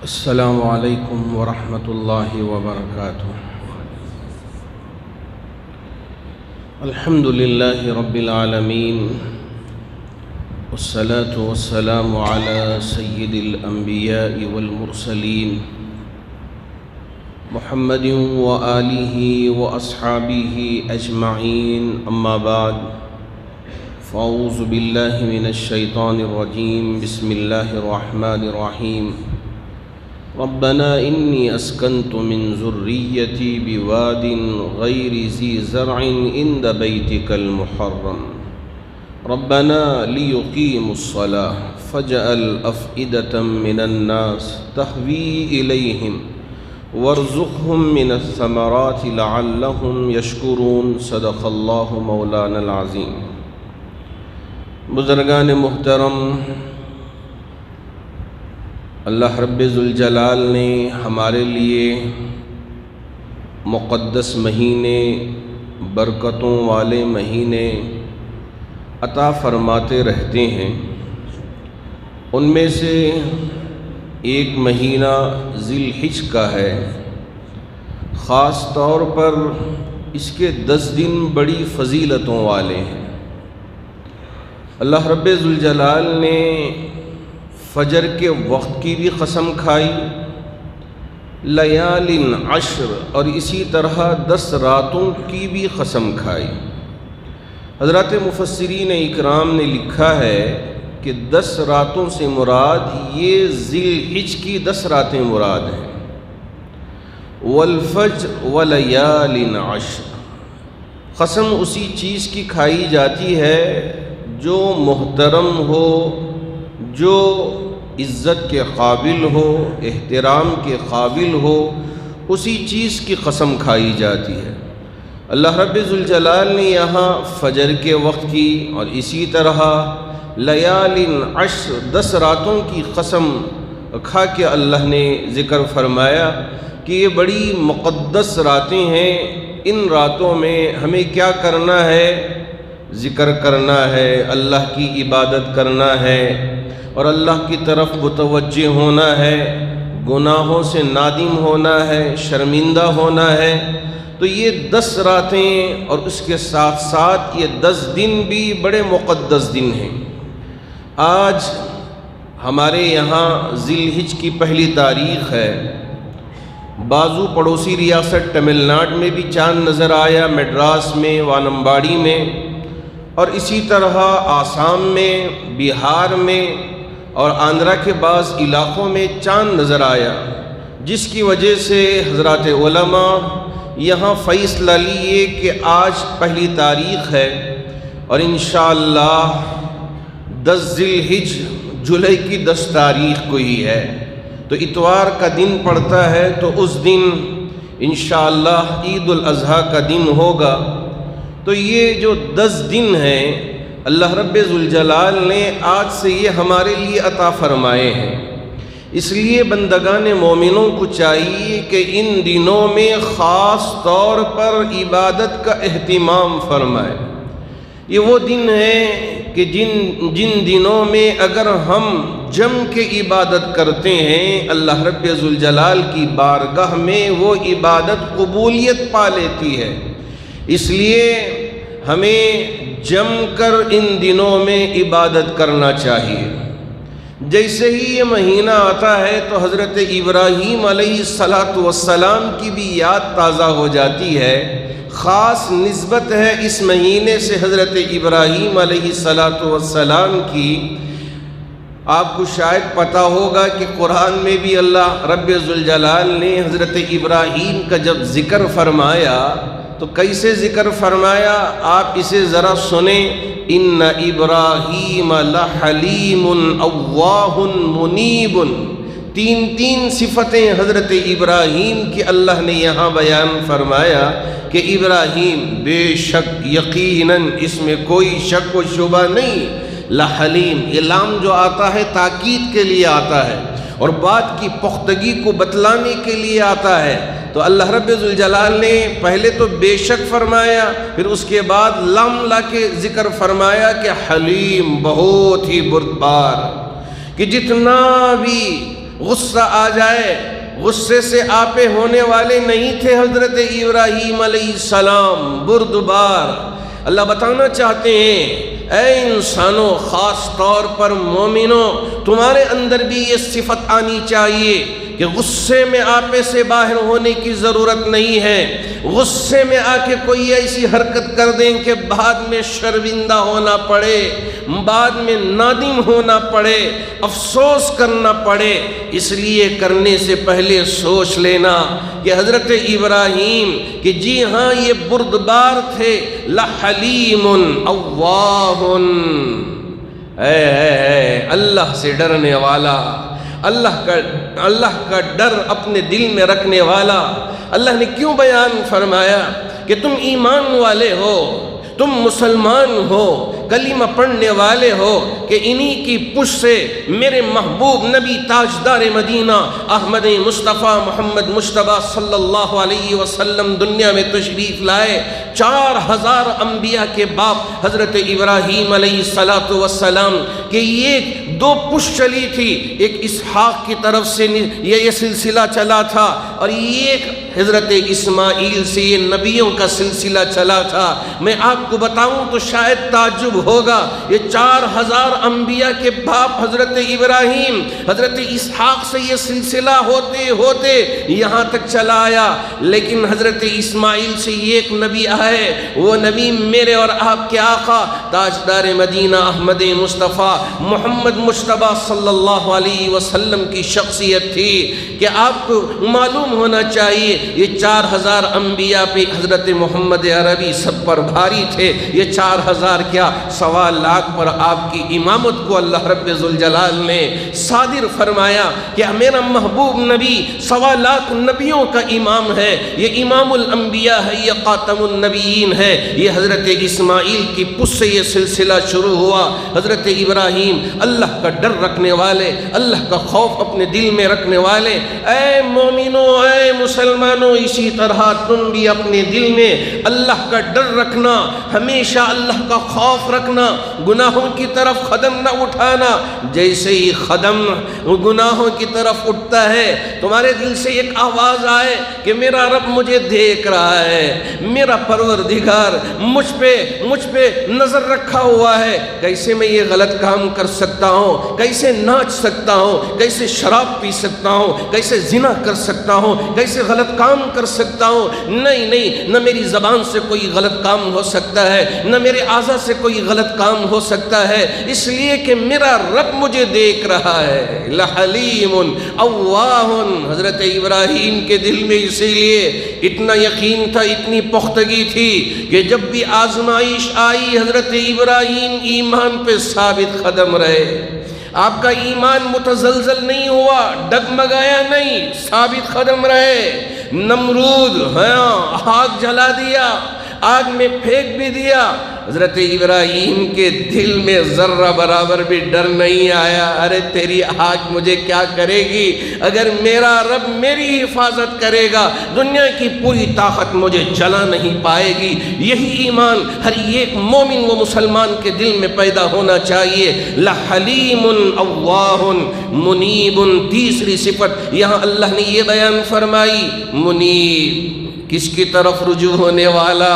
السلام علیکم ورحمۃ اللہ وبرکاتہ۔ الحمد للہ رب العالمین، والصلاة والسلام علی سید الانبیاء والمرسلین، محمد وآلہ واصحابہ اجمعین، اما بعد، فاعوذ باللہ من الشیطان الرجیم، بسم اللہ الرحمن الرحیم۔ ربنا انی اسکنت من ذریتی بواد غیر ذی زرع عند بیتک المحرم ربنا لیقیموا الصلاة فاجعل افئدة من الناس تهوی الیہم وارزقهم من الثمرات لعلهم یشکرون۔ صدق اللہ مولانا العظیم۔ بزرگان محترم، اللہ رب ذوالجلال نے ہمارے لیے مقدس مہینے، برکتوں والے مہینے عطا فرماتے رہتے ہیں۔ ان میں سے ایک مہینہ ذی الحج کا ہے۔ خاص طور پر اس کے 10 دن بڑی فضیلتوں والے ہیں۔ اللہ رب ذوالجلال نے فجر کے وقت کی بھی قسم کھائی، لیال عشر، اور اسی طرح 10 راتوں کی بھی قسم کھائی۔ حضرات مفسرین اکرام نے لکھا ہے کہ 10 راتوں سے مراد یہ ذی الحج کی 10 راتیں مراد ہیں۔ والفجر ولیال عشر، قسم اسی چیز کی کھائی جاتی ہے جو محترم ہو، جو عزت کے قابل ہو، احترام کے قابل ہو، اسی چیز کی قسم کھائی جاتی ہے۔ اللہ رب ذوالجلال نے یہاں فجر کے وقت کی اور اسی طرح لیال عشر 10 راتوں کی قسم کھا کے اللہ نے ذکر فرمایا کہ یہ بڑی مقدس راتیں ہیں۔ ان راتوں میں ہمیں کیا کرنا ہے؟ ذکر کرنا ہے، اللہ کی عبادت کرنا ہے اور اللہ کی طرف متوجہ ہونا ہے، گناہوں سے نادم ہونا ہے، شرمندہ ہونا ہے۔ تو یہ 10 راتیں اور اس کے ساتھ ساتھ یہ 10 دن بھی بڑے مقدس دن ہیں۔ آج ہمارے یہاں ذی الحج کی پہلی تاریخ ہے۔ بازو پڑوسی ریاست تمل ناڈو میں بھی چاند نظر آیا، میڈراس میں، وانمباڑی میں، اور اسی طرح آسام میں، بہار میں اور آندھرا کے بعض علاقوں میں چاند نظر آیا، جس کی وجہ سے حضرات علماء یہاں فیصلہ لیے کہ آج پہلی تاریخ ہے اور انشاءاللہ 10 ذی الحج جولائی کی 10 تاریخ کو ہی ہے، تو اتوار کا دن پڑتا ہے، تو اس دن انشاءاللہ عید الاضحیٰ کا دن ہوگا۔ تو یہ جو 10 دن ہیں اللہ رب ذوالجلال نے آج سے یہ ہمارے لیے عطا فرمائے ہیں۔ اس لیے بندگان مومنوں کو چاہیے کہ ان دنوں میں خاص طور پر عبادت کا اہتمام فرمائے۔ یہ وہ دن ہیں کہ جن دنوں میں اگر ہم جم کے عبادت کرتے ہیں، اللہ رب ذوالجلال کی بارگاہ میں وہ عبادت قبولیت پا لیتی ہے۔ اس لیے ہمیں جم کر ان دنوں میں عبادت کرنا چاہیے۔ جیسے ہی یہ مہینہ آتا ہے تو حضرت ابراہیم علیہ السلام کی بھی یاد تازہ ہو جاتی ہے۔ خاص نسبت ہے اس مہینے سے حضرت ابراہیم علیہ السلام کی۔ آپ کو شاید پتہ ہوگا کہ قرآن میں بھی اللہ رب ذوالجلال نے حضرت ابراہیم کا جب ذکر فرمایا تو کیسے ذکر فرمایا، آپ اسے ذرا سنیں۔ ان ابراہیم لحلیم اواہ منیب، تین صفتیں حضرت ابراہیم کی اللہ نے یہاں بیان فرمایا کہ ابراہیم بے شک، یقیناً، اس میں کوئی شک و شبہ نہیں، لحلیم، یہ لام جو آتا ہے تاکید کے لیے آتا ہے اور بات کی پختگی کو بتلانے کے لیے آتا ہے۔ تو اللہ رب ذوالجلال نے پہلے تو بے شک فرمایا، پھر اس کے بعد لام لا کے ذکر فرمایا کہ حلیم، بہت ہی بردبار، کہ جتنا بھی غصہ آ جائے، غصے سے آپے ہونے والے نہیں تھے حضرت ابراہیم علیہ السلام، بردبار۔ اللہ بتانا چاہتے ہیں اے انسانوں، خاص طور پر مومنوں، تمہارے اندر بھی یہ صفت آنی چاہیے کہ غصے میں آپے سے باہر ہونے کی ضرورت نہیں ہے۔ غصے میں آ کے کوئی ایسی حرکت کر دیں کہ بعد میں شرمندہ ہونا پڑے، بعد میں نادم ہونا پڑے، افسوس کرنا پڑے، اس لیے کرنے سے پہلے سوچ لینا کہ حضرت ابراہیم کہ جی ہاں یہ بردبار تھے، لحلیم اواہ، اے اللہ سے ڈرنے والا، اللہ کا ڈر اپنے دل میں رکھنے والا۔ اللہ نے کیوں بیان فرمایا کہ تم ایمان والے ہو، تم مسلمان ہو، کلمہ پڑھنے والے ہو، کہ انہی کی پشت سے میرے محبوب نبی تاجدار مدینہ احمد مصطفیٰ محمد مجتبیٰ صلی اللہ علیہ وسلم دنیا میں تشریف لائے۔ 4000 انبیاء کے باپ حضرت ابراہیم علیہ السلام کہ یہ 2 پشت چلی تھی، ایک اسحاق کی طرف سے یہ سلسلہ چلا تھا، اور ایک حضرت اسماعیل سے یہ نبیوں کا سلسلہ چلا تھا۔ میں آپ کو بتاؤں تو شاید تعجب ہوگا، یہ 4000 انبیاء کے باپ حضرت ابراہیم، حضرت اسحاق سے یہ سلسلہ ہوتے ہوتے یہاں تک چلا آیا، لیکن حضرت اسماعیل سے یہ ایک نبی آئے، وہ نبی میرے اور آپ کے آقا تاجدار مدینہ احمد مصطفیٰ محمد مجتبیٰ صلی اللہ علیہ وسلم کی شخصیت تھی کہ آپ کو معلوم ہونا چاہیے یہ 4000 انبیاء پہ حضرت محمد عربی سب پر بھاری تھے، یہ 4000 کیا 1.25 لاکھ پر آپ کی امامت کو اللہ رب ذوالجلال نے صادر فرمایا کہ میرا محبوب نبی 1.25 لاکھ نبیوں کا امام ہے، یہ امام الانبیاء ہے، یہ خاتم النبیین ہے۔ یہ حضرت اسماعیل کی پشت سے یہ سلسلہ شروع ہوا۔ حضرت ابراہیم اللہ کا ڈر رکھنے والے، اللہ کا خوف اپنے دل میں رکھنے والے۔ اے مومنوں، اے مسلمانوں، اسی طرح تم بھی اپنے دل میں اللہ کا ڈر رکھنا، ہمیشہ اللہ کا خوف رکھنا، گناہوں کی طرف قدم نہ اٹھانا۔ جیسے ہی قدم گناہوں کی طرف اٹھتا ہے تمہارے دل سے ایک آواز آئے کہ میرا رب مجھے دیکھ رہا ہے، میرا پروردگار مجھ پہ نظر رکھا ہوا ہے، کیسے میں یہ غلط کام کر سکتا ہوں، کیسے ناچ سکتا ہوں، کیسے شراب پی سکتا ہوں، کیسے زنا کر سکتا ہوں، کیسے غلط کام کر سکتا ہوں۔ نہیں، نہ میری زبان سے کوئی غلط کام ہو سکتا ہے، نہ میرے اعضاء سے کوئی غلط کام ہو سکتا ہے، اس لیے کہ میرا رب مجھے دیکھ رہا ہے۔ لحلیم اواہ، حضرت ابراہیم کے دل میں اسی لیے اتنا یقین تھا، اتنی پختگی تھی کہ جب بھی آزمائش آئی حضرت ابراہیم ایمان پہ ثابت قدم رہے۔ آپ کا ایمان متزلزل نہیں ہوا، ڈگمگایا نہیں، ثابت قدم رہے۔ نمرود آگ جلا دیا، آگ میں پھینک بھی دیا، حضرت ابراہیم کے دل میں ذرہ برابر بھی ڈر نہیں آیا۔ ارے تیری آگ مجھے کیا کرے گی، اگر میرا رب میری حفاظت کرے گا دنیا کی پوری طاقت مجھے جلا نہیں پائے گی۔ یہی ایمان ہر ایک مومن و مسلمان کے دل میں پیدا ہونا چاہیے۔ لحلیم اواہ منیب، تیسری صفت یہاں اللہ نے یہ بیان فرمائی، منیب، کس کی طرف رجوع ہونے والا؟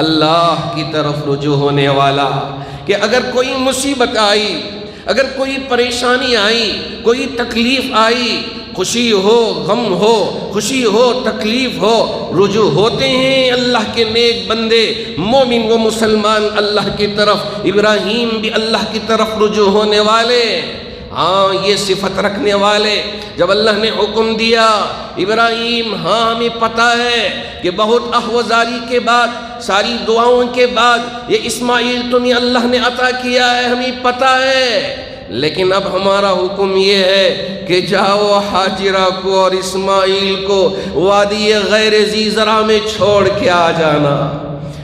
اللہ کی طرف رجوع ہونے والا۔ کہ اگر کوئی مصیبت آئی، اگر کوئی پریشانی آئی، کوئی تکلیف آئی، خوشی ہو، غم ہو، خوشی ہو، تکلیف ہو، رجوع ہوتے ہیں اللہ کے نیک بندے، مومن و مسلمان اللہ کی طرف۔ ابراہیم بھی اللہ کی طرف رجوع ہونے والے، ہاں یہ صفت رکھنے والے۔ جب اللہ نے حکم دیا ابراہیم، ہاں ہمیں پتہ ہے کہ بہت احوزاری کے بعد، ساری دعاؤں کے بعد یہ اسماعیل تمہیں اللہ نے عطا کیا ہے، ہمیں پتہ ہے، لیکن اب ہمارا حکم یہ ہے کہ جاؤ حاجرہ کو اور اسماعیل کو وادی غیر ذی زرع میں چھوڑ کے آ جانا،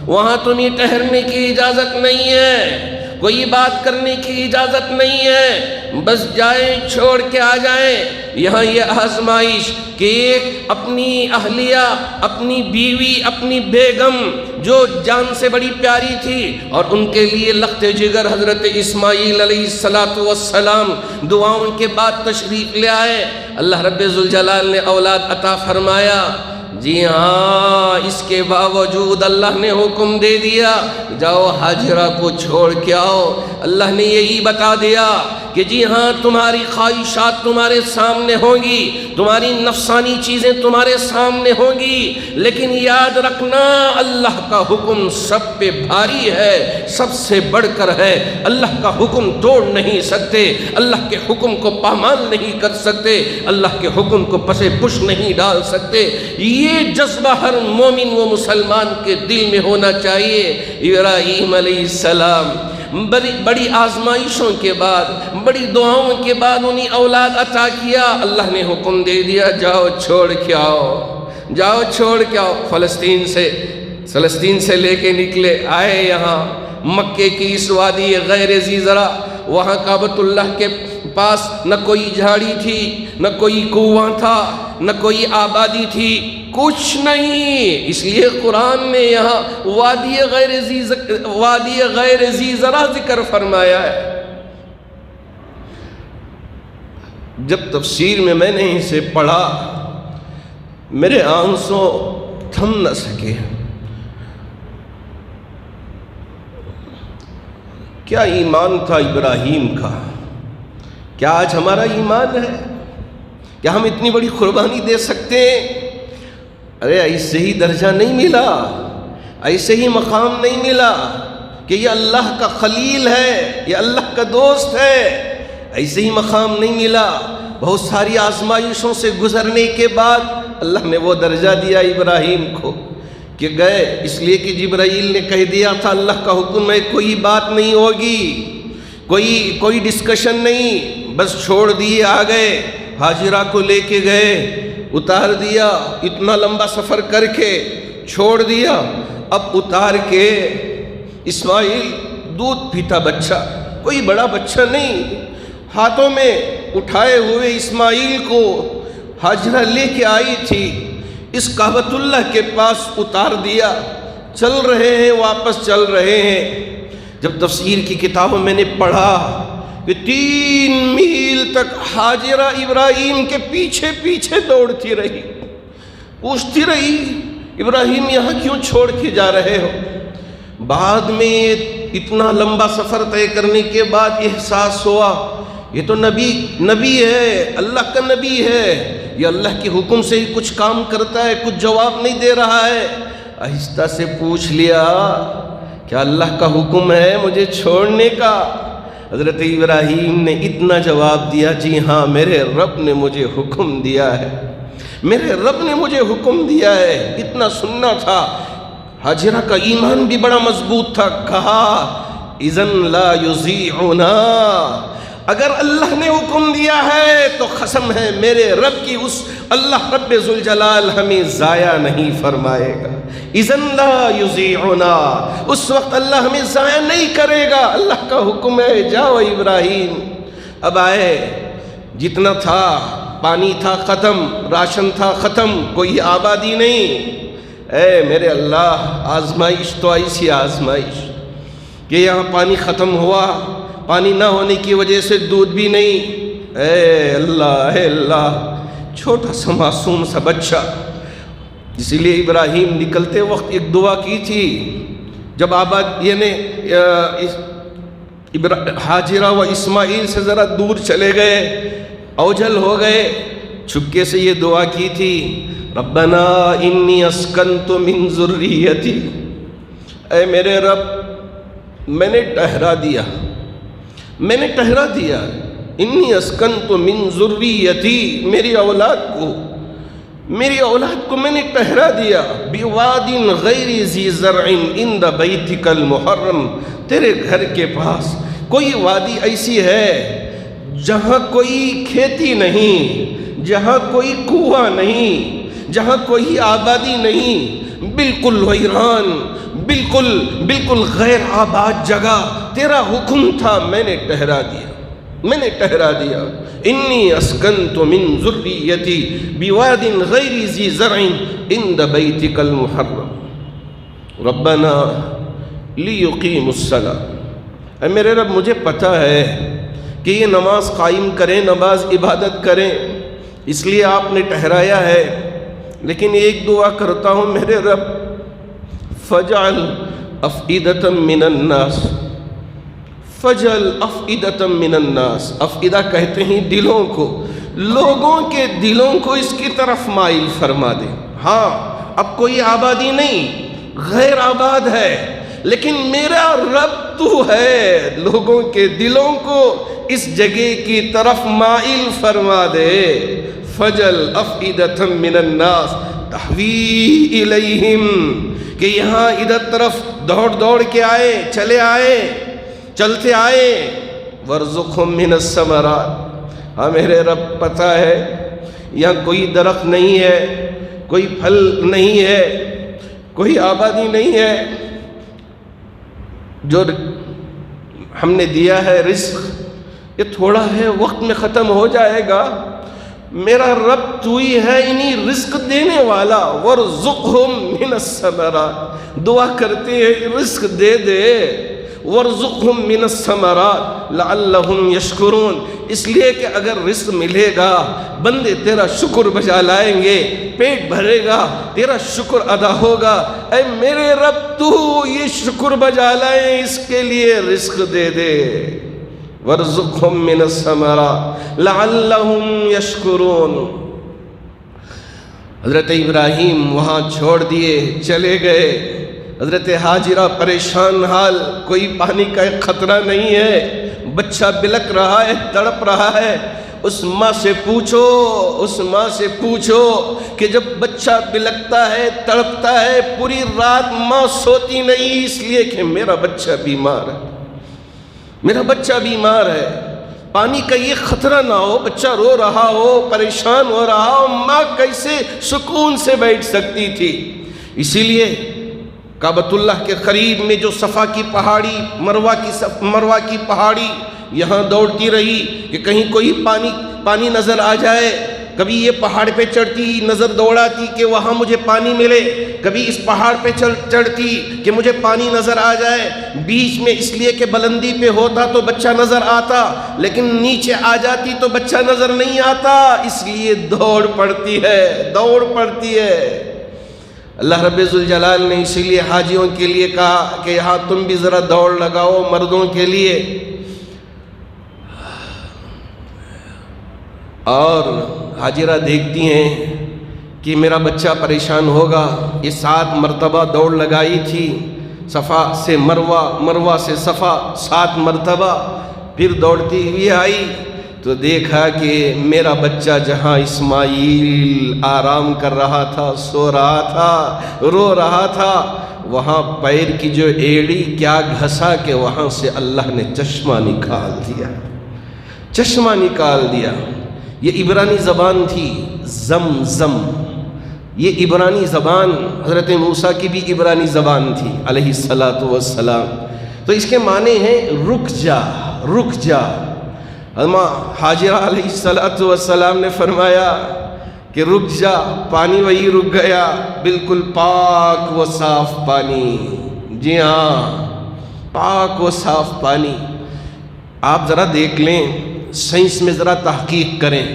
وہاں تمہیں ٹھہرنے کی اجازت نہیں ہے۔ کوئی بات کرنے کی اجازت نہیں ہے، بس جائیں چھوڑ کے آ جائیں۔ یہاں یہ آزمائش کہ ایک اپنی اہلیہ، اپنی بیوی، اپنی بیگم جو جان سے بڑی پیاری تھی اور ان کے لیے لخت جگر حضرت اسماعیل علیہ السلام دعاؤں کے بعد تشریف لے آئے، اللہ رب ذوالجلال نے اولاد عطا فرمایا۔ جی ہاں، اس کے باوجود اللہ نے حکم دے دیا جاؤ حاجرہ کو چھوڑ کے آؤ۔ اللہ نے یہی بتا دیا کہ جی ہاں، تمہاری خواہشات تمہارے سامنے ہوں گی، تمہاری نفسانی چیزیں تمہارے سامنے ہوں گی، لیکن یاد رکھنا اللہ کا حکم سب پہ بھاری ہے، سب سے بڑھ کر ہے۔ اللہ کا حکم توڑ نہیں سکتے، اللہ کے حکم کو پامال نہیں کر سکتے، اللہ کے حکم کو پسے پش نہیں ڈال سکتے۔ یہ جذبہ ہر مومن و مسلمان کے دل میں ہونا چاہیے۔ ابراہیم علیہ السلام بڑی آزمائشوں کے بعد، بڑی دعاؤں کے بعد انہیں اولاد عطا کیا۔ اللہ نے حکم دے دیا جاؤ چھوڑ کے آؤ، جاؤ چھوڑ کے آؤ۔ فلسطین سے لے کے نکلے، آئے یہاں مکے کی اس وادی غیر ذی زرع، وہاں کعبۃ اللہ کے پاس نہ کوئی جھاڑی تھی، نہ کوئی کنواں تھا، نہ کوئی آبادی تھی، کچھ نہیں۔ اس لیے قرآن نے یہاں وادی غیر ذی زرع ذکر فرمایا ہے۔ جب تفسیر میں نے اسے پڑھا، میرے آنسو تھم نہ سکے۔ کیا ایمان تھا ابراہیم کا، کیا آج ہمارا ایمان ہے؟ کیا ہم اتنی بڑی قربانی دے سکتے ہیں؟ ارے ایسے ہی درجہ نہیں ملا، ایسے ہی مقام نہیں ملا کہ یہ اللہ کا خلیل ہے، یہ اللہ کا دوست ہے، ایسے ہی مقام نہیں ملا۔ بہت ساری آزمائشوں سے گزرنے کے بعد اللہ نے وہ درجہ دیا ابراہیم کو کہ گئے، اس لیے کہ جبرائیل نے کہہ دیا تھا اللہ کا حکم ہے کوئی بات نہیں ہوگی، کوئی ڈسکشن نہیں، بس چھوڑ دیے آ گئے۔ حاجرہ کو لے کے گئے، اتار دیا، اتنا لمبا سفر کر کے چھوڑ دیا۔ اب اتار کے اسماعیل دودھ پیتا بچہ، کوئی بڑا بچہ نہیں، ہاتھوں میں اٹھائے ہوئے اسماعیل کو حاجرہ لے کے آئی تھی، اس کعبۃ اللہ کے پاس اتار دیا۔ چل رہے ہیں، واپس چل رہے ہیں۔ جب تفسیر کی کتابوں میں نے پڑھا کہ 3 میل تک حاجرہ ابراہیم کے پیچھے پیچھے دوڑتی رہی، پوچھتی رہی ابراہیم یہاں کیوں چھوڑ کے جا رہے ہو؟ بعد میں اتنا لمبا سفر طے کرنے کے بعد احساس ہوا یہ تو نبی ہے، اللہ کا نبی ہے، یہ اللہ کے حکم سے ہی کچھ کام کرتا ہے، کچھ جواب نہیں دے رہا ہے۔ آہستہ سے پوچھ لیا کیا اللہ کا حکم ہے مجھے چھوڑنے کا؟ حضرت ابراہیم نے اتنا جواب دیا، جی ہاں میرے رب نے مجھے حکم دیا ہے، میرے رب نے مجھے حکم دیا ہے۔ اتنا سننا تھا۔ حاجرہ کا ایمان بھی بڑا مضبوط تھا، کہا اذن لا یضیعنا، اگر اللہ نے حکم دیا ہے تو قسم ہے میرے رب کی، اس اللہ رب ذوالجلال ہمیں ضائع نہیں فرمائے گا۔ اذن لا یضیعنا، اس وقت اللہ ہمیں ضائع نہیں کرے گا، اللہ کا حکم ہے جاؤ ابراہیم۔ اب آئے، جتنا تھا پانی تھا ختم، راشن تھا ختم، کوئی آبادی نہیں۔ اے میرے اللہ، آزمائش تو ایسی آزمائش کہ یہاں پانی ختم ہوا، پانی نہ ہونے کی وجہ سے دودھ بھی نہیں۔ اے اللہ، چھوٹا سا معصوم سا بچہ۔ اسی لیے ابراہیم نکلتے وقت ایک دعا کی تھی، جب حاجرہ و اسماعیل سے ذرا دور چلے گئے، اوجھل ہو گئے، چھپکے سے یہ دعا کی تھی، ربنا انی اسکنت من ذریتی، اے میرے رب میں نے ٹھہرا دیا، انی اسکنت من ذریتی، میری اولاد کو میں نے ٹھہرا دیا، بواد غیر ذی زرع عند بیتک المحرم، تیرے گھر کے پاس کوئی وادی ایسی ہے جہاں کوئی کھیتی نہیں، جہاں کوئی کنواں نہیں، جہاں کوئی آبادی نہیں، بالکل ویران، بالکل غیر آباد جگہ تیرا حکم تھا، میں نے ٹھہرا دیا. انی اسکنت من ذریتی بواد غیر ذی زرع عند بیتک المحرم ربنا لیقیموا الصلاۃ. اے میرے رب مجھے پتہ ہے کہ یہ نماز قائم کریں، نماز عبادت کریں، اس لیے آپ نے ٹھہرایا ہے، لیکن ایک دعا کرتا ہوں میرے رب، فجعل افئدۃ من الناس، فجعل افئدۃ من الناس، افئدہ کہتے ہیں دلوں کو، لوگوں کے دلوں کو اس کی طرف مائل فرما دے. ہاں اب کوئی آبادی نہیں، غیر آباد ہے، لیکن میرا رب تو ہے، لوگوں کے دلوں کو اس جگہ کی طرف مائل فرما دے. فجل افئدۃ من الناس تحوی الیہم، کہ یہاں ادھر طرف دوڑ کے آئے، چلتے آئے. وارزقہم من الثمرات، ہاں میرے رب پتہ ہے یہاں کوئی درخت نہیں ہے، کوئی پھل نہیں ہے، کوئی آبادی نہیں ہے، جو ہم نے دیا ہے رزق یہ تھوڑا ہے، وقت میں ختم ہو جائے گا. میرا رب تو ہی ہے انہی رزق دینے والا. وارزقہم من الثمرات، دعا کرتے ہیں رزق دے دے. وارزقہم من الثمرات لعلہم یشکرون، اس لیے کہ اگر رزق ملے گا بندے تیرا شکر بجا لائیں گے، پیٹ بھرے گا، تیرا شکر ادا ہوگا. اے میرے رب تو یہ شکر بجا لائیں، اس کے لیے رزق دے دے. وارزقہم من الثمرات لعلہم یشکرون. حضرت ابراہیم وہاں چھوڑ دیے، چلے گئے. حضرت حاجرہ پریشان حال، کوئی پانی کا ایک خطرہ نہیں ہے، بچہ بلک رہا ہے، تڑپ رہا ہے. اس ماں سے پوچھو کہ جب بچہ بلکتا ہے، تڑپتا ہے، پوری رات ماں سوتی نہیں، اس لیے کہ میرا بچہ بیمار ہے، پانی کا یہ خطرہ نہ ہو، بچہ رو رہا ہو، پریشان ہو رہا ہو، ماں کیسے سکون سے بیٹھ سکتی تھی. اسی لیے کعبۃ اللہ کے قریب میں جو صفا کی پہاڑی، مروہ کی پہاڑی یہاں دوڑتی رہی کہ کہیں کوئی پانی نظر آ جائے. کبھی یہ پہاڑ پہ چڑھتی، نظر دوڑاتی کہ وہاں مجھے پانی ملے، کبھی اس پہاڑ پہ چڑھتی کہ مجھے پانی نظر آ جائے. بیچ میں اس لیے کہ بلندی پہ ہوتا تو بچہ نظر آتا، لیکن نیچے آ جاتی تو بچہ نظر نہیں آتا، اس لیے دوڑ پڑتی ہے. اللہ رب ذوالجلال نے اسی لیے حاجیوں کے لیے کہا کہ یہاں تم بھی ذرا دوڑ لگاؤ مردوں کے لیے. اور حاجرہ دیکھتی ہیں کہ میرا بچہ پریشان ہوگا. یہ 7 مرتبہ دوڑ لگائی تھی، صفا سے مروہ، مروہ سے صفا 7 مرتبہ. پھر دوڑتی ہوئی آئی تو دیکھا کہ میرا بچہ جہاں اسماعیل آرام کر رہا تھا، سو رہا تھا، رو رہا تھا، وہاں پیر کی جو ایڑی کیا گھسا کہ وہاں سے اللہ نے چشمہ نکال دیا. یہ عبرانی زبان تھی، زمزم. یہ عبرانی زبان حضرت موسیٰ کی بھی عبرانی زبان تھی علیہ السلام. تو اس کے معنی ہیں رک جا. حاجرہ علیہ السلام نے فرمایا کہ رک جا. پانی وہی رک گیا، بالکل پاک و صاف پانی. جی ہاں، پاک و صاف پانی. آپ ذرا دیکھ لیں، سائنس میں ذرا تحقیق کریں.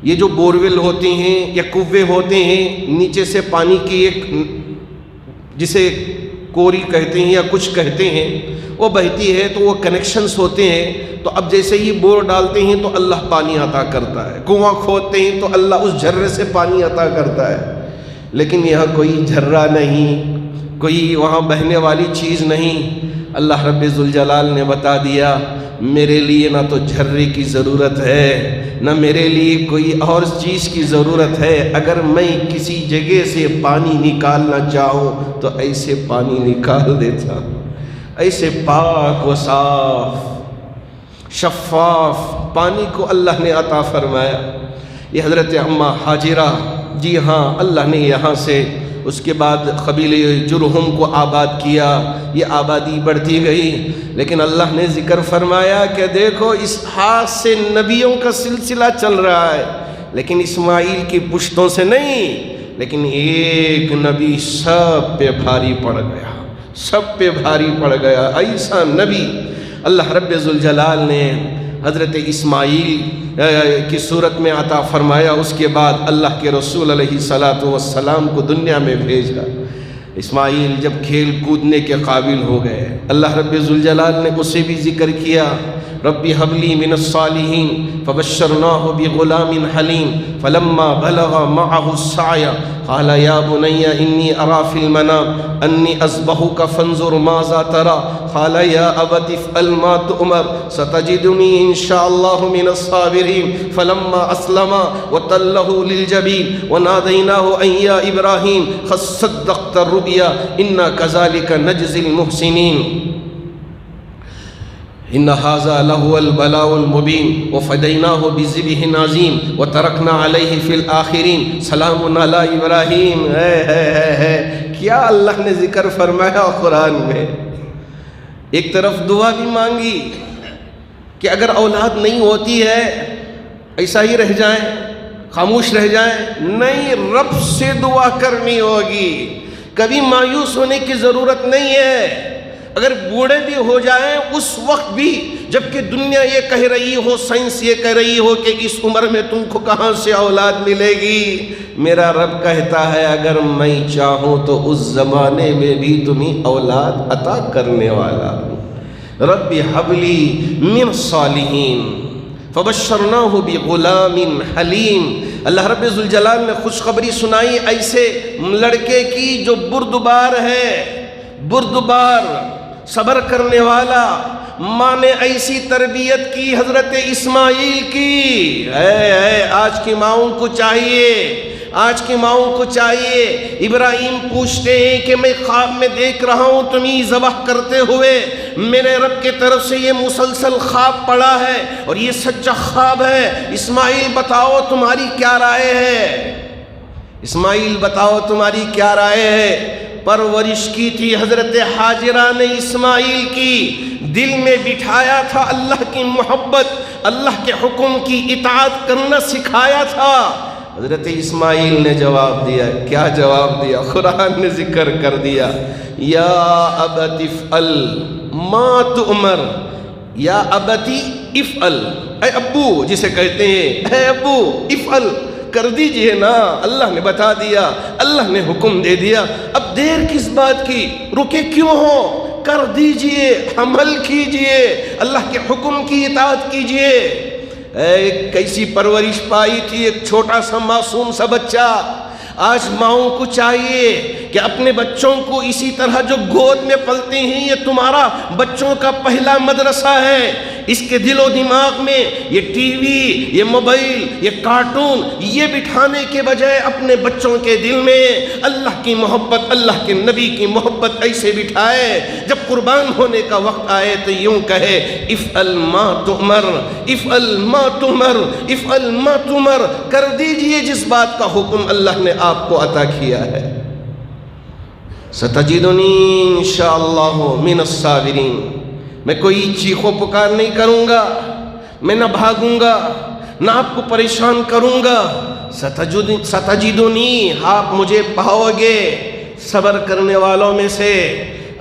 یہ جو بورویل ہوتے ہیں یا کنویں ہوتے ہیں، نیچے سے پانی کی ایک، جسے کوری کہتے ہیں یا کچھ کہتے ہیں، وہ بہتی ہے تو وہ کنیکشنز ہوتے ہیں. تو اب جیسے ہی بور ڈالتے ہیں تو اللہ پانی عطا کرتا ہے، کنواں کھودتے ہیں تو اللہ اس جھرے سے پانی عطا کرتا ہے. لیکن یہاں کوئی جھرا نہیں، کوئی وہاں بہنے والی چیز نہیں. اللہ رب ذوالجلال نے بتا دیا میرے لیے نہ تو جھرے کی ضرورت ہے، نہ میرے لیے کوئی اور چیز کی ضرورت ہے. اگر میں کسی جگہ سے پانی نکالنا چاہوں تو ایسے پانی نکال دیتا، ایسے پاک و صاف شفاف پانی کو اللہ نے عطا فرمایا. یہ حضرت اماں حاجرہ، جی ہاں، اللہ نے یہاں سے اس کے بعد قبیلے جرہم کو آباد کیا، یہ آبادی بڑھتی گئی، لیکن اللہ نے ذکر فرمایا کہ دیکھو اسحاق سے نبیوں کا سلسلہ چل رہا ہے، لیکن اسماعیل کی پشتوں سے نہیں، لیکن ایک نبی سب پہ بھاری پڑ گیا، سب پہ بھاری پڑ گیا، ایسا نبی اللہ رب ذوالجلال نے حضرت اسماعیل کی صورت میں عطا فرمایا۔ اس کے بعد اللہ کے رسول علیہ السلام کو دنیا میں بھیجا۔ اسماعیل جب کھیل کودنے کے قابل ہو گئے، اللہ رب ذوالجلال نے اسے بھی ذکر کیا، رب هب لي من الصالحين فبشرناه بغلام حليم فلما بلغ معه السعي قال يا بني إني أرى في المنام أني أذبحك فانظر ماذا ترى قال يا أبت افعل ما تؤمر ستجدني إن شاء الله من الصابرين فلما أسلما وتله للجبين وناديناه أن يا إبراهيم قد صدقت الرؤيا إنا كذلك نجزي المحسنين إن هذا لهو البلاء المبين وفديناه بذبح عظيم وتركنا عليه في الآخرين سلام على إبراهيم۔ کیا اللہ نے ذکر فرمایا قرآن میں؟ ایک طرف دعا بھی مانگی کہ اگر اولاد نہیں ہوتی ہے ایسا ہی رہ جائیں، خاموش رہ جائیں، نہیں، رب سے دعا کرنی ہوگی، کبھی مایوس ہونے کی ضرورت نہیں ہے۔ اگر بوڑھے بھی ہو جائیں اس وقت بھی، جبکہ دنیا یہ کہہ رہی ہو، سائنس یہ کہہ رہی ہو کہ اس عمر میں تم کو کہاں سے اولاد ملے گی، میرا رب کہتا ہے اگر میں چاہوں تو اس زمانے میں بھی تمہیں اولاد عطا کرنے والا ہوں۔ رب ہب لی من الصالحین فبشرناہ بغلام حلیم۔ اللہ رب ذوالجلال نے خوشخبری سنائی ایسے لڑکے کی جو بردبار ہے، بردبار، صبر کرنے والا۔ ماں نے ایسی تربیت کی حضرت اسماعیل کی، آج کی ماؤں کو چاہیے، آج کی ماؤں کو چاہیے۔ ابراہیم پوچھتے ہیں کہ میں خواب میں دیکھ رہا ہوں تمہیں ذبح کرتے ہوئے، میرے رب کے طرف سے یہ مسلسل خواب پڑا ہے اور یہ سچا خواب ہے، اسماعیل بتاؤ تمہاری کیا رائے ہے، اسماعیل بتاؤ تمہاری کیا رائے ہے۔ پرورش کی تھی حضرت حاجرہ نے اسماعیل کی، دل میں بٹھایا تھا اللہ کی محبت، اللہ کے حکم کی اطاعت کرنا سکھایا تھا۔ حضرت اسماعیل نے جواب دیا، کیا جواب دیا؟ قرآن نے ذکر کر دیا، یا ابت افعل ما تؤمر، یا ابتی افعل، اے ابو جسے کہتے ہیں، اے ابو افعل، کر دیجئے نا، اللہ نے بتا دیا، اللہ نے حکم دے دیا، اب دیر کس بات کی، رکے کیوں ہو، کر دیجئے، عمل کیجئے، اللہ کے حکم کی اطاعت کیجئے۔ ایک کیسی پرورش پائی تھی ایک چھوٹا سا معصوم سا بچہ۔ آج ماؤں کو چاہیے کہ اپنے بچوں کو اسی طرح جو گود میں پلتے ہیں، یہ تمہارا بچوں کا پہلا مدرسہ ہے، اس کے دل و دماغ میں یہ ٹی وی، یہ موبائل، یہ کارٹون، یہ بٹھانے کے بجائے اپنے بچوں کے دل میں اللہ کی محبت، اللہ کے نبی کی محبت ایسے بٹھائے، جب قربان ہونے کا وقت آئے تو یوں کہے، افعل ما تؤمر، افعل ما تؤمر، افعل ما تؤمر، کر دیجئے جس بات کا حکم اللہ نے آپ کو عطا کیا ہے۔ ستجدنی انشاءاللہ من الصابرین، میں کوئی چیخو پکار نہیں کروں گا، میں نہ بھاگوں گا، نہ آپ کو پریشان کروں گا۔ ستجدنی، آپ مجھے پاؤ گے صبر کرنے والوں میں سے۔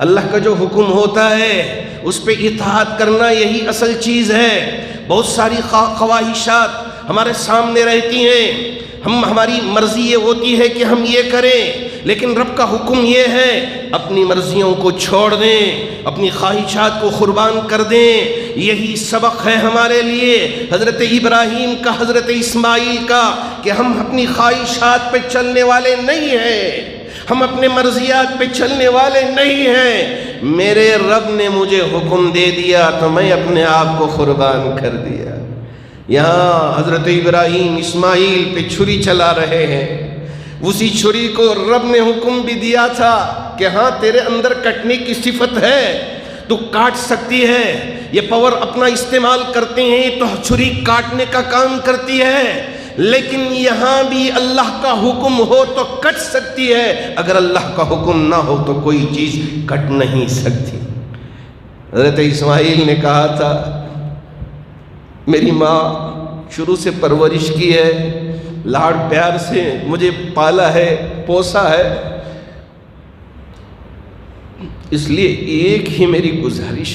اللہ کا جو حکم ہوتا ہے اس پہ اطاعت کرنا یہی اصل چیز ہے۔ بہت ساری خواہشات ہمارے سامنے رہتی ہیں، ہماری مرضی یہ ہوتی ہے کہ ہم یہ کریں، لیکن رب کا حکم یہ ہے اپنی مرضیوں کو چھوڑ دیں، اپنی خواہشات کو قربان کر دیں۔ یہی سبق ہے ہمارے لیے حضرت ابراہیم کا، حضرت اسماعیل کا، کہ ہم اپنی خواہشات پہ چلنے والے نہیں ہیں، ہم اپنے مرضیات پہ چلنے والے نہیں ہیں۔ میرے رب نے مجھے حکم دے دیا تو میں اپنے آپ کو قربان کر دیا۔ یہاں حضرت ابراہیم اسماعیل پہ چھری چلا رہے ہیں، اسی چھری کو رب نے حکم بھی دیا تھا کہ ہاں تیرے اندر کٹنے کی صفت ہے، تو کاٹ سکتی ہے، یہ پاور اپنا استعمال کرتے ہیں تو چھری کاٹنے کا کام کرتی ہے، لیکن یہاں بھی اللہ کا حکم ہو تو کٹ سکتی ہے، اگر اللہ کا حکم نہ ہو تو کوئی چیز کٹ نہیں سکتی۔ حضرت اسماعیل نے کہا تھا میری ماں شروع سے پرورش کی ہے، لاڑ پیار سے مجھے پالا ہے، پوسا ہے، اس لیے ایک ہی میری گزارش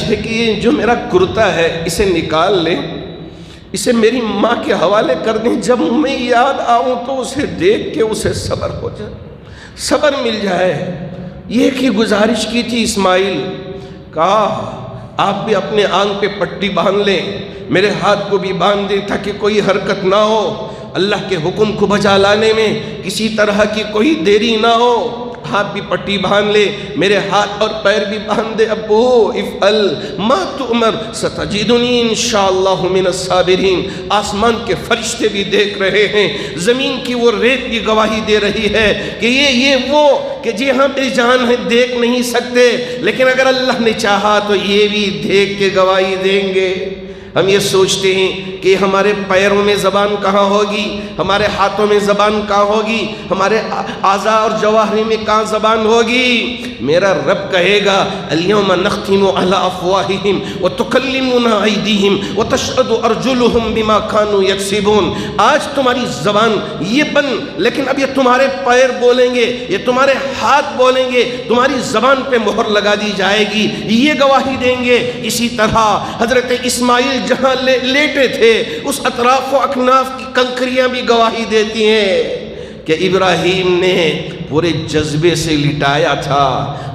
ہے کہ یہ جو میرا کرتا ہے اسے نکال لیں، اسے میری ماں کے حوالے کر دیں، جب میں یاد آؤں تو اسے دیکھ کے اسے صبر ہو جائے، صبر مل جائے۔ ایک ہی گزارش کی تھی اسماعیل، کہا آپ بھی اپنے آنکھ پہ پٹی باندھ لیں، میرے ہاتھ کو بھی باندھ دیں تاکہ کوئی حرکت نہ ہو، اللہ کے حکم کو بجا لانے میں کسی طرح کی کوئی دیری نہ ہو، ہاتھ بھی پٹی باندھ لے، میرے ہاتھ اور پیر بھی باندھ دے۔ ابو افعل ما تؤمر ستجدنی انشاءاللہ من الصابرین۔ آسمان کے فرشتے بھی دیکھ رہے ہیں، زمین کی وہ ریت بھی گواہی دے رہی ہے کہ یہ وہ کہ جی ہم بے جان ہیں، دیکھ نہیں سکتے، لیکن اگر اللہ نے چاہا تو یہ بھی دیکھ کے گواہی دیں گے۔ ہم یہ سوچتے ہیں کہ ہمارے پیروں میں زبان کہاں ہوگی، ہمارے ہاتھوں میں زبان کہاں ہوگی، ہمارے اعضاء اور جواہر میں کہاں زبان ہوگی۔ میرا رب کہے گا الیوم نختم علی افواہہم وتکلمنا ایدیہم وتشہد ارجلہم بما کانوا یکسبون۔ آج تمہاری زبان یہ بند، لیکن اب یہ تمہارے پیر بولیں گے، یہ تمہارے ہاتھ بولیں گے، تمہاری زبان پہ مہر لگا دی جائے گی، یہ گواہی دیں گے۔ اسی طرح حضرت اسماعیل جہاں لیٹے تھے اس اطراف و اکناف کی کنکریاں بھی گواہی دیتی ہیں کہ ابراہیم نے پورے جذبے سے لٹایا تھا،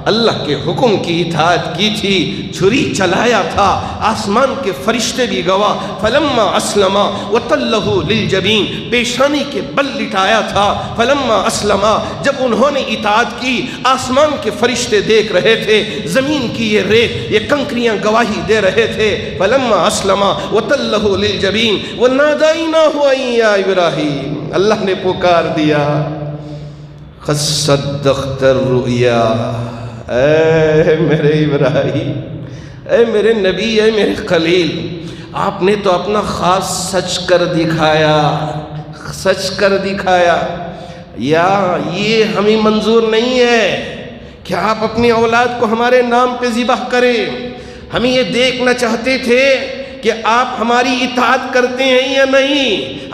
اللہ کے حکم کی اطاعت کی تھی، چھری چلایا تھا، آسمان کے فرشتے بھی گواہ۔ فلما اسلما وتلہ للجبین، پیشانی کے بل لٹایا تھا۔ فلما اسلما، جب انہوں نے اطاعت کی، آسمان کے فرشتے دیکھ رہے تھے، زمین کی یہ ریت، یہ کنکریاں گواہی دے رہے تھے۔ فلما اسلما وتلہ للجبین ونادیناہ ان یا ابراہیم، اللہ نے پکار دیا، قد صدقت الرؤیا، اے میرے ابراہیم، اے میرے نبی، اے میرے خلیل، آپ نے تو اپنا خاص سچ کر دکھایا۔ یا یہ ہمیں منظور نہیں ہے کہ آپ اپنی اولاد کو ہمارے نام پہ ذبح کریں، ہمیں یہ دیکھنا چاہتے تھے کہ آپ ہماری اطاعت کرتے ہیں یا نہیں،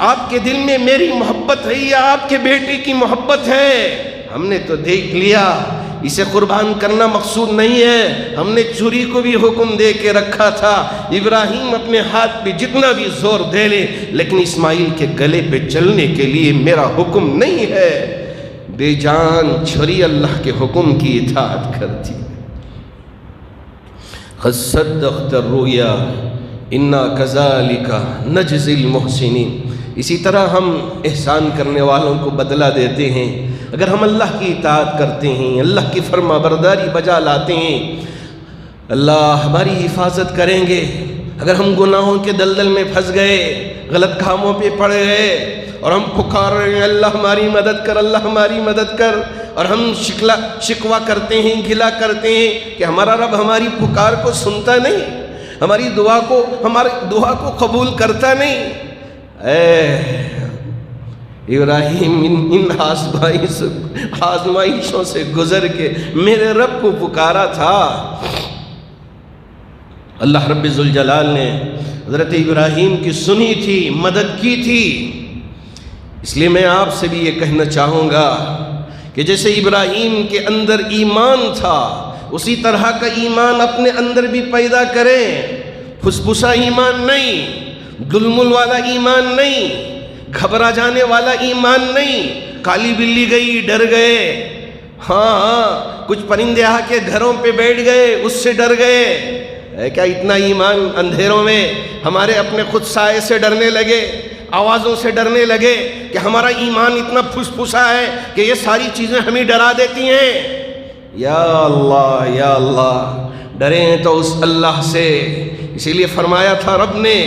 آپ کے دل میں میری محبت ہے یا آپ کے بیٹے کی محبت ہے۔ ہم نے تو دیکھ لیا، اسے قربان کرنا مقصود نہیں ہے، ہم نے چوری کو بھی حکم دے کے رکھا تھا۔ ابراہیم اپنے ہاتھ پہ جتنا بھی زور دے لے، لیکن اسماعیل کے گلے پہ چلنے کے لیے میرا حکم نہیں ہے۔ بے جان چھری اللہ کے حکم کی اطاعت کرتی۔ قد صدقت الرؤیا انا کذالک نجزی المحسنین، اسی طرح ہم احسان کرنے والوں کو بدلہ دیتے ہیں۔ اگر ہم اللہ کی اطاعت کرتے ہیں، اللہ کی فرما برداری بجا لاتے ہیں، اللہ ہماری حفاظت کریں گے۔ اگر ہم گناہوں کے دلدل میں پھنس گئے، غلط کاموں پہ پڑ گئے اور ہم پکار رہے ہیں اللہ ہماری مدد کر، اللہ ہماری مدد کر، اور ہم شکوہ کرتے ہیں، گلا کرتے ہیں کہ ہمارا رب ہماری پکار کو سنتا نہیں، ہماری دعا کو قبول کرتا نہیں۔ اے ابراہیم ان آزمائشوں سے گزر کے میرے رب کو پکارا تھا۔ اللہ رب ذوالجلال نے حضرت ابراہیم کی سنی تھی، مدد کی تھی۔ اس لیے میں آپ سے بھی یہ کہنا چاہوں گا کہ جیسے ابراہیم کے اندر ایمان تھا، اسی طرح کا ایمان اپنے اندر بھی پیدا کریں۔ پھسپھسا ایمان نہیں، دلمل والا ایمان نہیں، گھبرا جانے والا ایمان نہیں۔ کالی بلی گئی ڈر گئے، ہاں کچھ پرندے آ کے گھروں پہ بیٹھ گئے اس سے ڈر گئے۔ ہے کیا اتنا ایمان؟ اندھیروں میں ہمارے اپنے خود سائے سے ڈرنے لگے، آوازوں سے ڈرنے لگے کہ ہمارا ایمان اتنا پھسپھسا ہے کہ یہ ساری چیزیں ہمیں ڈرا دیتی ہیں۔ یا اللہ، ڈریں تو اس اللہ سے۔ اسی لیے فرمایا تھا رب نے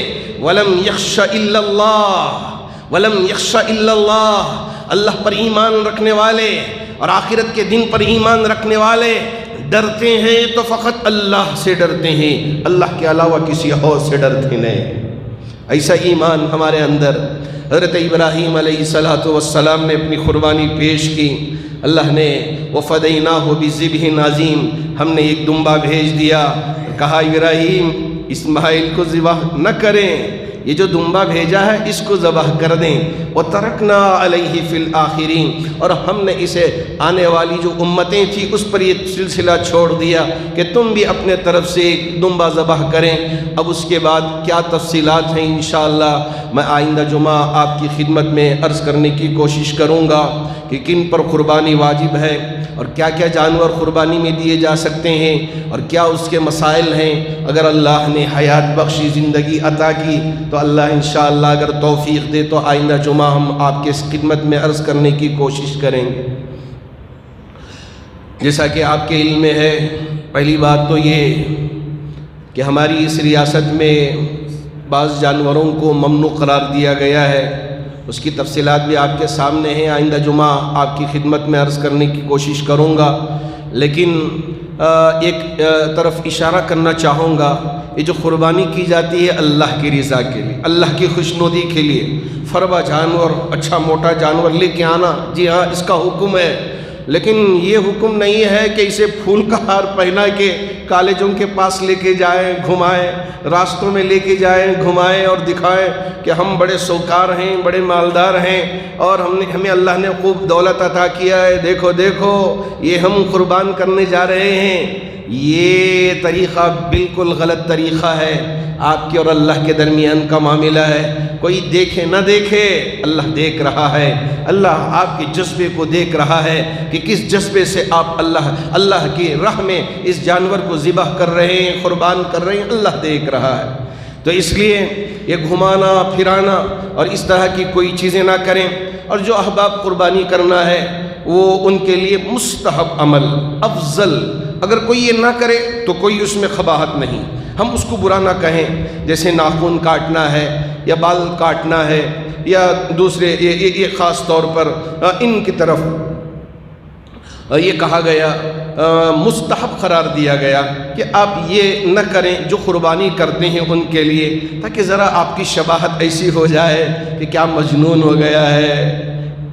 وَلَمْ يَخْشَ إِلَّا اللَّهِ وَلَمْ يَخْشَ إِلَّا اللَّهِ، اللہ پر ایمان رکھنے والے اور آخرت کے دن پر ایمان رکھنے والے ڈرتے ہیں تو فقط اللہ سے ڈرتے ہیں، اللہ کے علاوہ کسی اور سے ڈرتے نہیں۔ ایسا ایمان ہمارے اندر۔ حضرت ابراہیم علیہ السلام نے اپنی قربانی پیش کی، اللہ نے وَفَدَيْنَاهُ بِذِبْحٍ عَظِيمٍ، ہم نے ایک دمبا بھیج دیا، کہا ابراہیم اسماعیل کو ذبح نہ کریں، یہ جو دمبا بھیجا ہے اس کو ذبح کر دیں۔ وَتَرَكْنَا عَلَيْهِ فِي الْآخِرِينَ، اور ہم نے اسے آنے والی جو امتیں تھیں اس پر یہ سلسلہ چھوڑ دیا کہ تم بھی اپنے طرف سے ایک دمبا ذبح کریں۔ اب اس کے بعد کیا تفصیلات ہیں انشاءاللہ میں آئندہ جمعہ آپ کی خدمت میں عرض کرنے کی کوشش کروں گا کہ کن پر قربانی واجب ہے اور کیا کیا جانور قربانی میں دیے جا سکتے ہیں اور کیا اس کے مسائل ہیں۔ اگر اللہ نے حیات بخشی، زندگی عطا کی تو اللہ انشاءاللہ اگر توفیق دے تو آئندہ جمعہ ہم آپ کے خدمت میں عرض کرنے کی کوشش کریں گے۔ جیسا کہ آپ کے علم میں ہے، پہلی بات تو یہ کہ ہماری اس ریاست میں بعض جانوروں کو ممنوع قرار دیا گیا ہے، اس کی تفصیلات بھی آپ کے سامنے ہیں، آئندہ جمعہ آپ کی خدمت میں عرض کرنے کی کوشش کروں گا۔ لیکن ایک طرف اشارہ کرنا چاہوں گا، یہ جو قربانی کی جاتی ہے اللہ کی رضا کے لیے، اللہ کی خوشنودی کے لیے، فربا جانور، اچھا موٹا جانور لے کے آنا، جی ہاں اس کا حکم ہے، لیکن یہ حکم نہیں ہے کہ اسے پھول کا ہار پہنا کے کالجوں کے پاس لے کے جائیں، گھمائیں، راستوں میں لے کے جائیں، گھمائیں اور دکھائیں کہ ہم بڑے سوکار ہیں، بڑے مالدار ہیں اور ہمیں اللہ نے خوب دولت عطا کیا ہے، دیکھو دیکھو یہ ہم قربان کرنے جا رہے ہیں۔ یہ طریقہ بالکل غلط طریقہ ہے، آپ کے اور اللہ کے درمیان کا معاملہ ہے۔ کوئی دیکھے نہ دیکھے، اللہ دیکھ رہا ہے، اللہ آپ کے جذبے کو دیکھ رہا ہے کہ کس جذبے سے آپ اللہ کی راہ میں اس جانور کو ذبح کر رہے ہیں، قربان کر رہے ہیں، اللہ دیکھ رہا ہے۔ تو اس لیے یہ گھمانا پھرانا اور اس طرح کی کوئی چیزیں نہ کریں، اور جو احباب قربانی کرنا ہے وہ ان کے لیے مستحب عمل، افضل، اگر کوئی یہ نہ کرے تو کوئی اس میں قباحت نہیں، ہم اس کو برا نہ کہیں، جیسے ناخن کاٹنا ہے یا بال کاٹنا ہے یا دوسرے یہ خاص طور پر ان کی طرف یہ کہا گیا، مستحب قرار دیا گیا کہ آپ یہ نہ کریں جو قربانی کرتے ہیں ان کے لیے، تاکہ ذرا آپ کی شباہت ایسی ہو جائے کہ کیا مجنون ہو گیا ہے،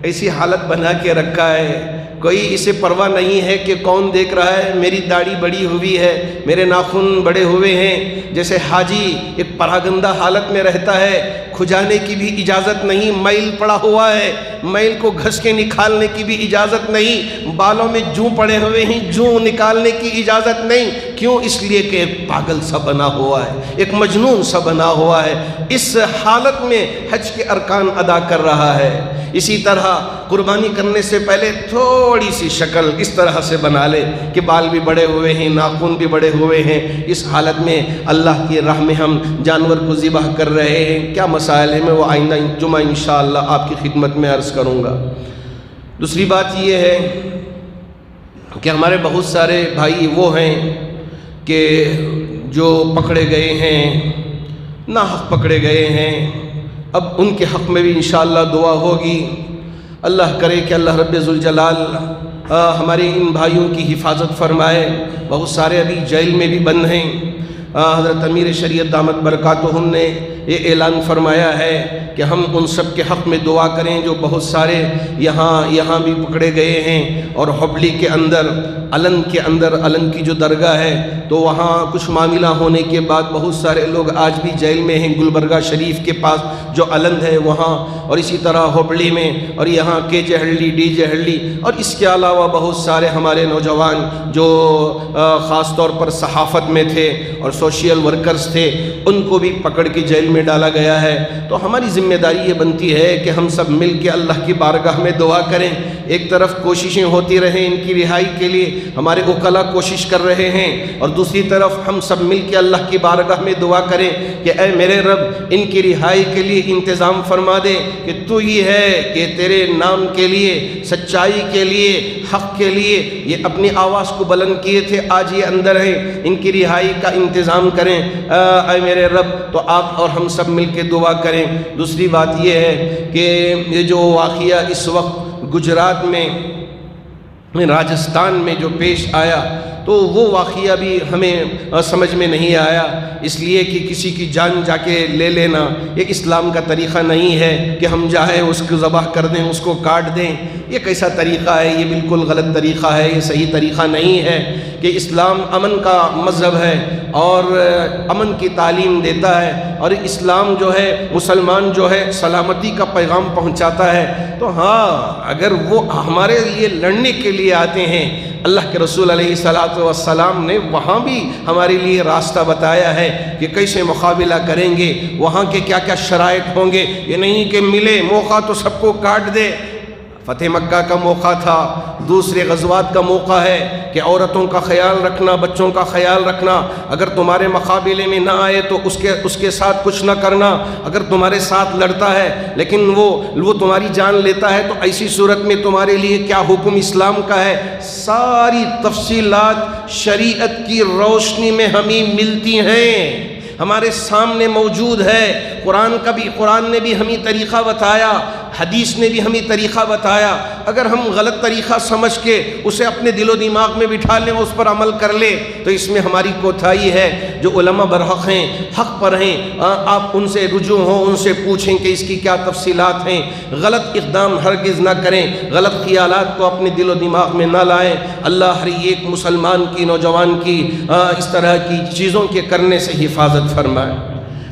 ایسی حالت بنا کے رکھا ہے، کوئی اسے پرواہ نہیں ہے کہ کون دیکھ رہا ہے، میری داڑھی بڑی ہوئی ہے، میرے ناخن بڑے ہوئے ہیں، جیسے حاجی ایک پراگندہ حالت میں رہتا ہے، کھجانے کی بھی اجازت نہیں، میل پڑا ہوا ہے، میل کو گھس کے نکالنے کی بھی اجازت نہیں، بالوں میں جوں پڑے ہوئے ہیں، جوں نکالنے کی اجازت نہیں، کیوں؟ اس لیے کہ ایک پاگل سا بنا ہوا ہے، ایک مجنون سا بنا ہوا ہے، اس حالت میں حج کے ارکان ادا کر رہا ہے۔ اسی طرح قربانی کرنے سے پہلے تھوڑی سی شکل اس طرح سے بنا لے کہ بال بھی بڑے ہوئے ہیں، ناخن بھی بڑے ہوئے ہیں، اس حالت میں اللہ کی راہ میں ہم جانور کو ذبح کر رہے ہیں، کیا مسائل ہیں، میں وہ آئندہ جمعہ انشاءاللہ آپ کی خدمت میں عرض کروں گا۔ دوسری بات یہ ہے کہ ہمارے بہت سارے بھائی وہ ہیں کہ جو پکڑے گئے ہیں، ناحق پکڑے گئے ہیں، اب ان کے حق میں بھی انشاءاللہ دعا ہوگی، اللہ کرے کہ اللہ رب ذوالجلال ہمارے ان بھائیوں کی حفاظت فرمائے۔ بہت سارے ابھی جیل میں بھی بند ہیں، حضرت امیر شریعت دامت برکاتہم نے یہ اعلان فرمایا ہے کہ ہم ان سب کے حق میں دعا کریں جو بہت سارے یہاں بھی پکڑے گئے ہیں، اور حبلی کے اندر علن کی جو درگاہ ہے تو وہاں کچھ معاملہ ہونے کے بعد بہت سارے لوگ آج بھی جیل میں ہیں، گلبرگہ شریف کے پاس جو علن ہے وہاں، اور اسی طرح حبلی میں، اور یہاں کے جہلی ڈی جہلی، اور اس کے علاوہ بہت سارے ہمارے نوجوان جو خاص طور پر صحافت میں تھے اور سوشل ورکرز تھے، ان کو بھی پکڑ کے جیل میں ڈالا گیا ہے۔ تو ہماری ذمہ داری یہ بنتی ہے کہ ہم سب مل کے اللہ کی بارگاہ میں دعا کریں، ایک طرف کوششیں ہوتی رہیں ان کی رہائی کے لیے، ہمارے وکلاء کوشش کر رہے ہیں، اور دوسری طرف ہم سب مل کے اللہ کی بارگاہ میں دعا کریں کہ اے میرے رب ان کی رہائی کے لیے انتظام فرما دے، کہ تو ہی ہے کہ تیرے نام کے لیے، سچائی کے لیے، حق کے لیے یہ اپنی آواز کو بلند کیے تھے، آج یہ اندر ہیں، ان کی رہائی کا انتظام کریں اے میرے رب۔ تو آپ اور ہم سب مل کے دعا کریں۔ دوسری بات یہ ہے کہ یہ جو واقعہ اس وقت گجرات میں راجستھان میں جو پیش آیا تو وہ واقعہ بھی ہمیں سمجھ میں نہیں آیا، اس لیے کہ کسی کی جان جا کے لے لینا یہ اسلام کا طریقہ نہیں ہے کہ ہم جائیں اس کو ذبح کر دیں، اس کو کاٹ دیں۔ یہ کیسا طریقہ ہے؟ یہ بالکل غلط طریقہ ہے، یہ صحیح طریقہ نہیں ہے کہ اسلام امن کا مذہب ہے اور امن کی تعلیم دیتا ہے، اور اسلام جو ہے مسلمان جو ہے سلامتی کا پیغام پہنچاتا ہے۔ تو ہاں، اگر وہ ہمارے لیے لڑنے کے لیے آتے ہیں، اللہ کے رسول علیہ الصلاۃ والسلام نے وہاں بھی ہمارے لیے راستہ بتایا ہے کہ کیسے مقابلہ کریں گے، وہاں کے کیا کیا شرائط ہوں گے۔ یہ نہیں کہ ملے موقع تو سب کو کاٹ دے۔ فتح مکہ کا موقع تھا، دوسرے غزوات کا موقع ہے کہ عورتوں کا خیال رکھنا، بچوں کا خیال رکھنا، اگر تمہارے مقابلے میں نہ آئے تو اس کے ساتھ کچھ نہ کرنا، اگر تمہارے ساتھ لڑتا ہے لیکن وہ تمہاری جان لیتا ہے تو ایسی صورت میں تمہارے لیے کیا حکم اسلام کا ہے۔ ساری تفصیلات شریعت کی روشنی میں ہمیں ملتی ہیں، ہمارے سامنے موجود ہے۔ قرآن نے بھی ہمیں طریقہ بتایا، حدیث نے بھی ہمیں طریقہ بتایا۔ اگر ہم غلط طریقہ سمجھ کے اسے اپنے دل و دماغ میں بٹھا لیں، اس پر عمل کر لیں، تو اس میں ہماری کوتاہی ہے۔ جو علماء برحق ہیں، حق پر ہیں، آپ ان سے رجوع ہوں، ان سے پوچھیں کہ اس کی کیا تفصیلات ہیں۔ غلط اقدام ہرگز نہ کریں، غلط خیالات کو اپنے دل و دماغ میں نہ لائیں۔ اللہ ہر ایک مسلمان کی، نوجوان کی اس طرح کی چیزوں کے کرنے سے حفاظت فرمائے۔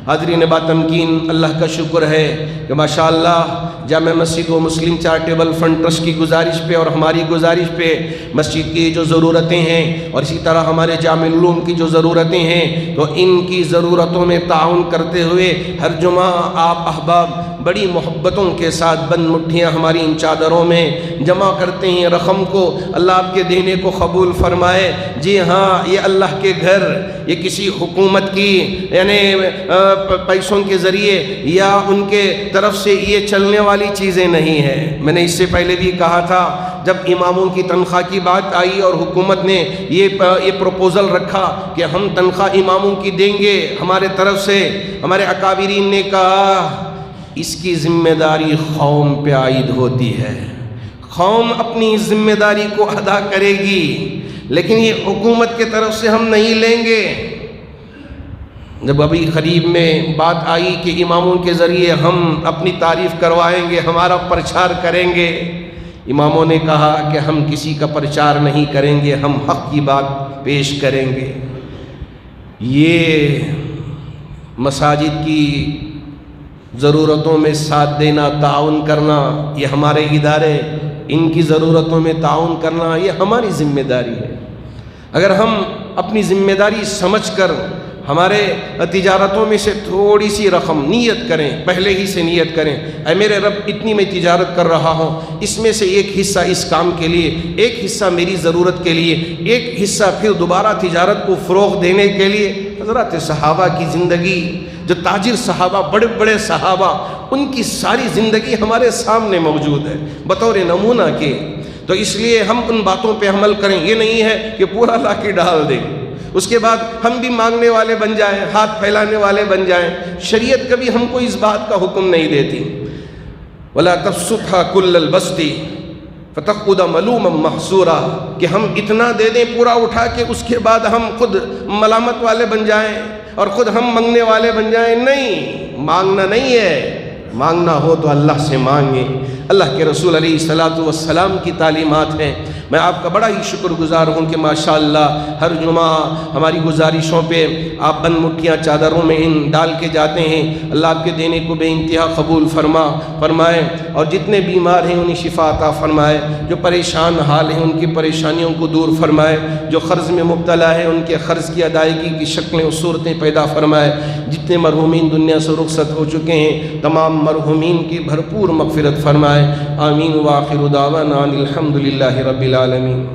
حاضرین باتمکین، اللہ کا شکر ہے کہ ماشاءاللہ جامع مسجد و مسلم چیریٹیبل فنڈ ٹرسٹ کی گزارش پہ اور ہماری گزارش پہ مسجد کی جو ضرورتیں ہیں اور اسی طرح ہمارے جامع العلوم کی جو ضرورتیں ہیں، تو ان کی ضرورتوں میں تعاون کرتے ہوئے ہر جمعہ آپ احباب بڑی محبتوں کے ساتھ بند مٹھیاں ہماری ان چادروں میں جمع کرتے ہیں رقم کو۔ اللہ آپ کے دینے کو قبول فرمائے۔ جی ہاں، یہ اللہ کے گھر، یہ کسی حکومت کی یعنی پیسوں کے ذریعے یا ان کے طرف سے یہ چلنے والی چیزیں نہیں ہیں۔ میں نے اس سے پہلے بھی کہا تھا، جب اماموں کی تنخواہ کی بات آئی اور حکومت نے یہ پروپوزل رکھا کہ ہم تنخواہ اماموں کی دیں گے ہمارے طرف سے، ہمارے اکابرین نے کہا اس کی ذمہ داری قوم پہ عائد ہوتی ہے، قوم اپنی ذمہ داری کو ادا کرے گی، لیکن یہ حکومت کے طرف سے ہم نہیں لیں گے۔ جب ابھی قریب میں بات آئی کہ اماموں کے ذریعے ہم اپنی تعریف کروائیں گے، ہمارا پرچار کریں گے، اماموں نے کہا کہ ہم کسی کا پرچار نہیں کریں گے، ہم حق کی بات پیش کریں گے۔ یہ مساجد کی ضرورتوں میں ساتھ دینا، تعاون کرنا، یہ ہمارے ادارے، ان کی ضرورتوں میں تعاون کرنا، یہ ہماری ذمہ داری ہے۔ اگر ہم اپنی ذمہ داری سمجھ کر ہمارے تجارتوں میں سے تھوڑی سی رقم نیت کریں، پہلے ہی سے نیت کریں، اے میرے رب اتنی میں تجارت کر رہا ہوں، اس میں سے ایک حصہ اس کام کے لیے، ایک حصہ میری ضرورت کے لیے، ایک حصہ پھر دوبارہ تجارت کو فروغ دینے کے لیے۔ حضرات صحابہ کی زندگی، جو تاجر صحابہ، بڑے بڑے صحابہ، ان کی ساری زندگی ہمارے سامنے موجود ہے بطور نمونہ کے۔ تو اس لیے ہم ان باتوں پہ عمل کریں، یہ نہیں ہے کہ پورا لا کے ڈال دیں، اس کے بعد ہم بھی مانگنے والے بن جائیں، ہاتھ پھیلانے والے بن جائیں۔ شریعت کبھی ہم کو اس بات کا حکم نہیں دیتی۔ وَلَا تَبْسُطْهَا كُلَّ الْبَسْطِ فَتَقْعُدَ مَلُومًا مَحْسُورًا، کہ ہم اتنا دے دیں پورا اٹھا کے اس کے بعد ہم خود ملامت والے بن جائیں اور خود ہم مانگنے والے بن جائیں۔ نہیں، مانگنا نہیں ہے، مانگنا ہو تو اللہ سے مانگیں۔ اللہ کے رسول علیہ الصلاۃ والسلام کی تعلیمات ہیں۔ میں آپ کا بڑا ہی شکر گزار ہوں کہ ماشاءاللہ ہر جمعہ ہماری گزارشوں پہ آپ بند مٹھیاں چادروں میں ان ڈال کے جاتے ہیں۔ اللہ آپ کے دینے کو بے انتہا قبول فرمائے اور جتنے بیمار ہیں انہیں شفا عطا فرمائے، جو پریشان حال ہیں ان کی پریشانیوں کو دور فرمائے، جو قرض میں مبتلا ہے ان کے قرض کی ادائیگی کی شکلیں و صورتیں پیدا فرمائے۔ جتنے مرحومین دنیا سے رخصت ہو چکے ہیں تمام مرحومین کی بھرپور مغفرت فرمائے۔ آمین۔ وآخر دعوانا الحمد للہ رب العالمین۔